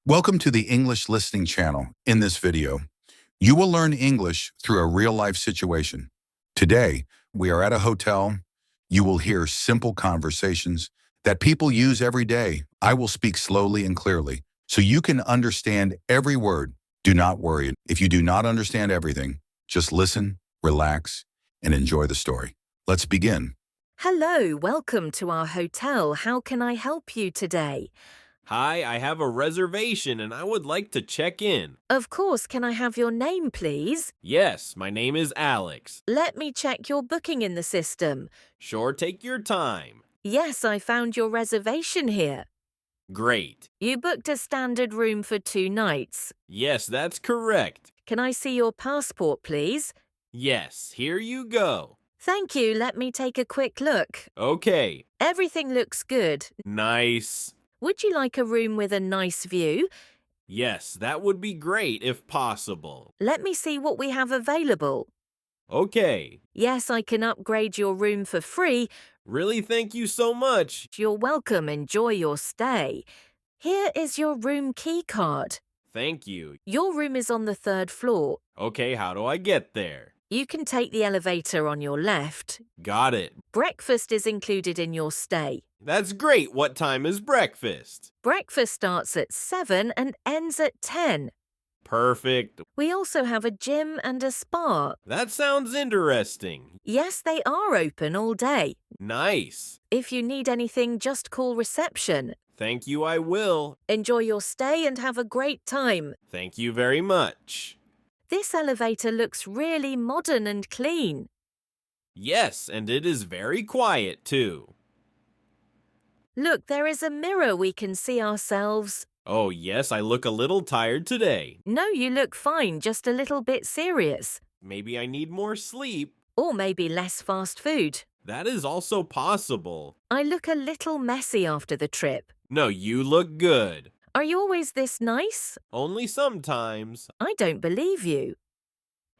Welcome to the English Listening Channel. In this video, you will learn English through a real-life situation. Today, we are at a hotel. You will hear simple conversations that people use every day. I will speak slowly and clearly so you can understand every word. Do not worry if you do not understand everything. Just listen, relax, and enjoy the story. Let's begin. Hello, welcome to our hotel. How can I help you today? Hi, I have a reservation and I would like to check in. Of course, can I have your name, please? Yes, my name is Alex. Let me check your booking in the system. Sure, take your time. Yes, I found your reservation here. Great. You booked a standard room for 2 nights. Yes, that's correct. Can I see your passport, please? Yes, here you go. Thank you. Let me take a quick look. Okay. Everything looks good. Nice. Would you like a room with a nice view? Yes, that would be great if possible. Let me see what we have available. Okay. Yes, I can upgrade your room for free. Really, thank you so much. You're welcome. Enjoy your stay. Here is your room key card. Thank you. Your room is on the 3rd floor. Okay, how do I get there? You can take the elevator on your left. Got it. Breakfast is included in your stay. That's great. What time is breakfast? Breakfast starts at 7 and ends at 10. Perfect. We also have a gym and a spa. That sounds interesting. Yes, they are open all day. Nice. If you need anything, just call reception. Thank you, I will. Enjoy your stay and have a great time. Thank you very much. This elevator looks really modern and clean. Yes, and it is very quiet too. Look, there is a mirror we can see ourselves. Oh yes, I look a little tired today. No, you look fine, just a little bit serious. Maybe I need more sleep. Or maybe less fast food. That is also possible. I look a little messy after the trip. No, you look good. Are you always this nice? Only sometimes. I don't believe you.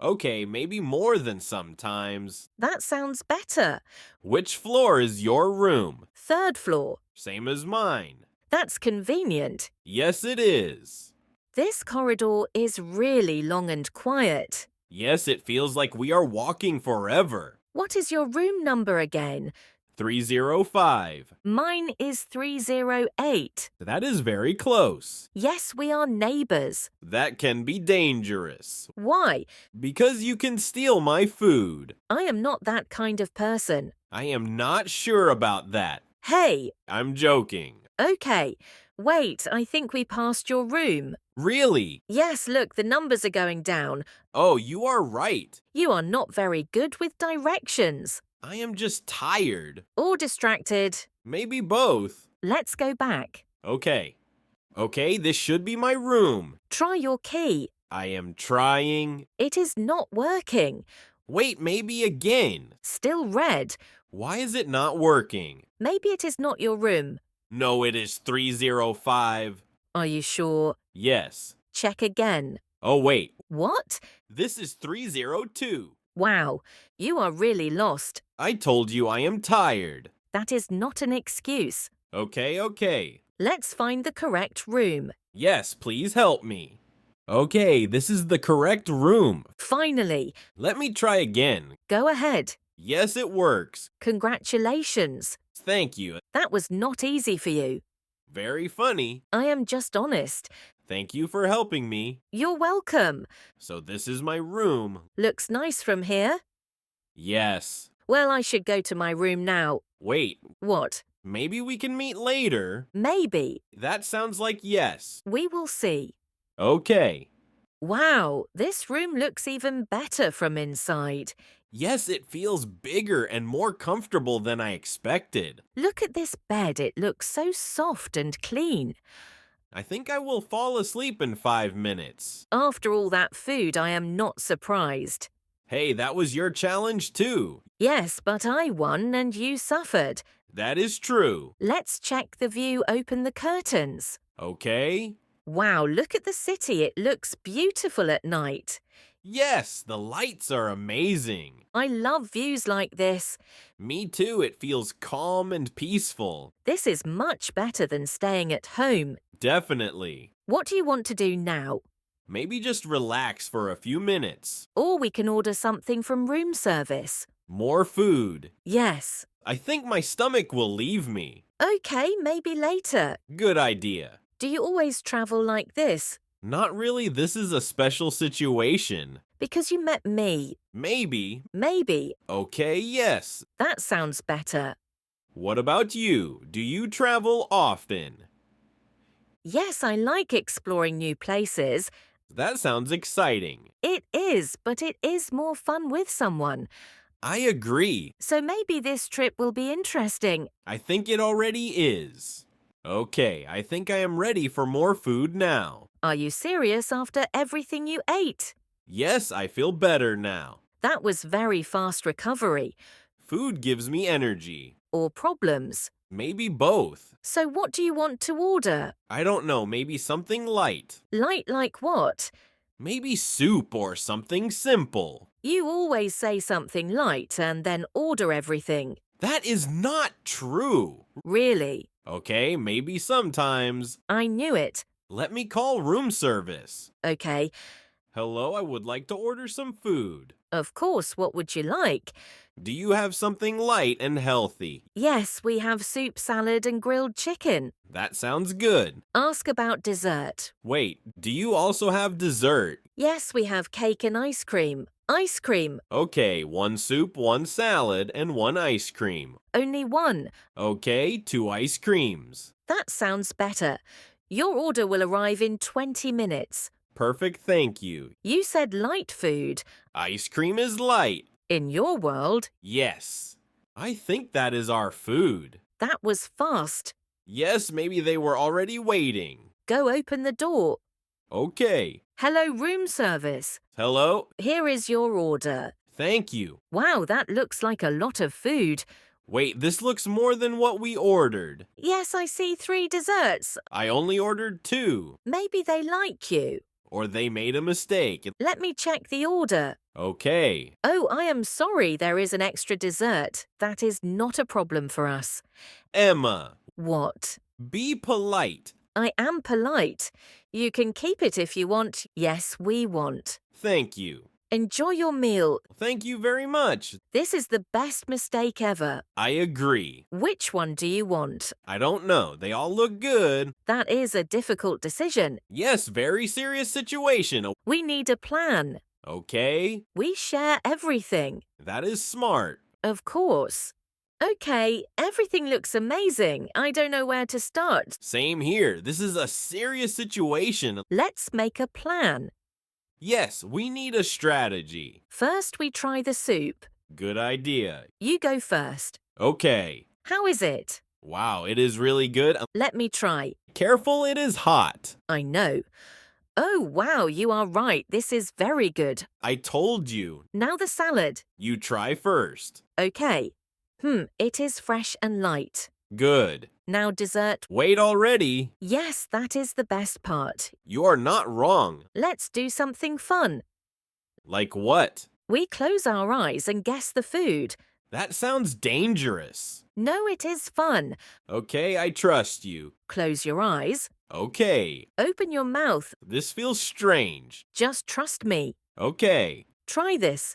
Okay, maybe more than sometimes. That sounds better. Which floor is your room? 3rd floor. Same as mine. That's convenient. Yes, it is. This corridor is really long and quiet. Yes, it feels like we are walking forever. What is your room number again? 305. Mine is 308. That is very close. Yes, we are neighbors. That can be dangerous. Why? Because you can steal my food. I am not that kind of person. I am not sure about that. Hey! I'm joking. Okay. Wait, I think we passed your room. Really? Yes, look, the numbers are going down. Oh, you are right. You are not very good with directions. I am just tired. Or distracted. Maybe both. Let's go back. Okay. Okay, this should be my room. Try your key. I am trying. It is not working. Wait, maybe again. Still red. Why is it not working? Maybe it is not your room. No, it is 305. Are you sure? Yes. Check again. Oh, wait. What? This is 302. Wow, you are really lost. I told you I am tired. That is not an excuse. Okay. Let's find the correct room. Yes, please help me. Okay, this is the correct room. Finally. Let me try again. Go ahead. Yes, it works. Congratulations. Thank you. That was not easy for you. Very funny. I am just honest. Thank you for helping me. You're welcome. So this is my room. Looks nice from here. Yes. Well, I should go to my room now. Wait, What? maybe we can meet later. Maybe. That sounds like yes. We will see. Okay. Wow, this room looks even better from inside. Yes, it feels bigger and more comfortable than I expected. Look at this bed. It looks so soft and clean. I think I will fall asleep in 5 minutes. After all that food, I am not surprised. Hey, that was your challenge too. Yes, but I won and you suffered. That is true. Let's check the view. Open the curtains. Okay. Wow, look at the city. It looks beautiful at night. Yes, the lights are amazing. I love views like this. Me too, it feels calm and peaceful. This is much better than staying at home. Definitely. What do you want to do now? Maybe just relax for a few minutes. Or we can order something from room service. More food. Yes. I think my stomach will leave me. Okay, maybe later. Good idea. Do you always travel like this? Not really, this is a special situation. Because you met me. Maybe. Maybe. Okay, yes. That sounds better. What about you? Do you travel often? Yes, I like exploring new places. That sounds exciting. It is, but it is more fun with someone. I agree. So maybe this trip will be interesting. I think it already is. Okay, I think I am ready for more food now. Are you serious after everything you ate? Yes, I feel better now. That was very fast recovery. Food gives me energy. Or problems. Maybe both. So what do you want to order? I don't know, maybe something light. Light like what? Maybe soup or something simple. You always say something light and then order everything. That is not true. Really? Okay, maybe sometimes. I knew it. Let me call room service. Okay. Hello, I would like to order some food. Of course, what would you like? Do you have something light and healthy? Yes, we have soup, salad, and grilled chicken. That sounds good. Ask about dessert. Wait, do you also have dessert? Yes, we have cake and ice cream. Ice cream. Okay, 1 soup, 1 salad, and 1 ice cream. Only one. Okay, 2 ice creams. That sounds better. Your order will arrive in 20 minutes. Perfect, thank you. You said light food. Ice cream is light. In your world, Yes. I think that is our food. that was fast. Yes, maybe they were already waiting. Go open the door. Okay. Hello, room service. Hello? Here is your order. Thank you. Wow, that looks like a lot of food. Wait, this looks more than what we ordered. Yes, I see 3 desserts. I only ordered 2. Maybe they like you. Or they made a mistake. Let me check the order. Okay. Oh, I am sorry there is an extra dessert. That is not a problem for us. Emma, What? be polite. I am polite. You can keep it if you want. Yes, we want. Thank you. Enjoy your meal. Thank you very much. This is the best mistake ever. I agree. Which one do you want? I don't know. They all look good. That is a difficult decision. Yes, very serious situation. We need a plan. Okay. We share everything. That is smart. Of course. Okay, everything looks amazing. I don't know where to start. Same here. This is a serious situation. Let's make a plan. Yes, we need a strategy. First, we try the soup. Good idea. You go first. Okay. How is it? Wow, it is really good. Let me try. Careful, it is hot. I know. Oh, wow, you are right. This is very good. I told you. Now the salad. You try first. Okay. It is fresh and light. Good. Now dessert. Wait already. Yes, that is the best part. You are not wrong. Let's do something fun. Like what? We close our eyes and guess the food. That sounds dangerous. No, it is fun. Okay, I trust you. Close your eyes. Okay. Open your mouth. This feels strange. Just trust me. Okay. Try this.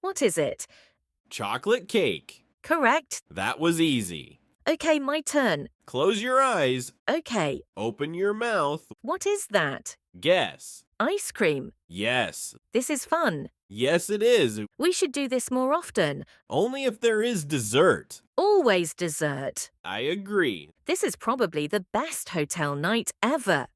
What is it? Chocolate cake. Correct. That was easy. Okay, my turn. Close your eyes. Okay. Open your mouth. What is that? Guess. Ice cream. Yes. This is fun. Yes, it is. We should do this more often. Only if there is dessert. Always dessert. I agree. This is probably the best hotel night ever.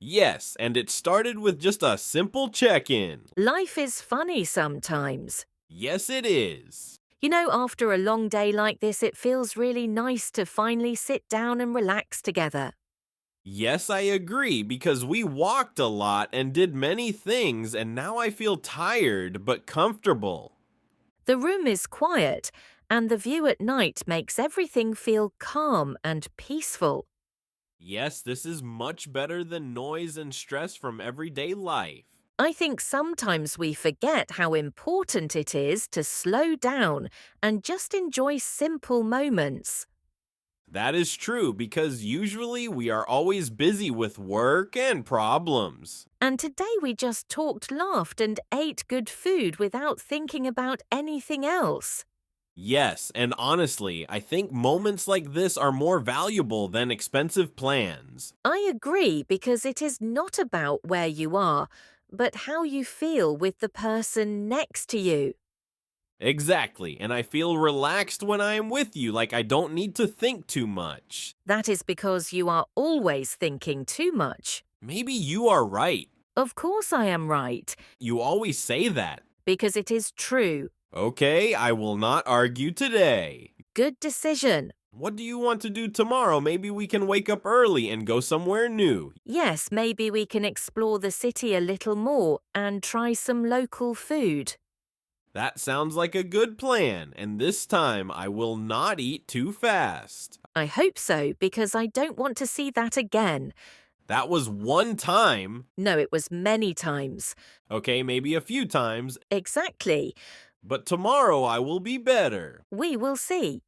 Yes, and it started with just a simple check-in. Life is funny sometimes. Yes, it is. You know, after a long day like this, it feels really nice to finally sit down and relax together. Yes, I agree, because we walked a lot and did many things, and now I feel tired but comfortable. The room is quiet, and the view at night makes everything feel calm and peaceful. Yes, this is much better than noise and stress from everyday life. I think sometimes we forget how important it is to slow down and just enjoy simple moments. That is true because usually we are always busy with work and problems. And today we just talked, laughed, and ate good food without thinking about anything else. Yes, and honestly, I think moments like this are more valuable than expensive plans. I agree because it is not about where you are, but how you feel with the person next to you. Exactly, and I feel relaxed when I am with you, like I don't need to think too much. That is because you are always thinking too much. Maybe you are right. Of course I am right, You always say that. because it is true. Okay, I will not argue today. Good decision. What do you want to do tomorrow? Maybe we can wake up early and go somewhere new. Yes, maybe we can explore the city a little more and try some local food. That sounds like a good plan, and this time I will not eat too fast. I hope so, because I don't want to see that again. That was one time. No, it was many times. Okay, maybe a few times, Exactly. but tomorrow I will be better. We will see.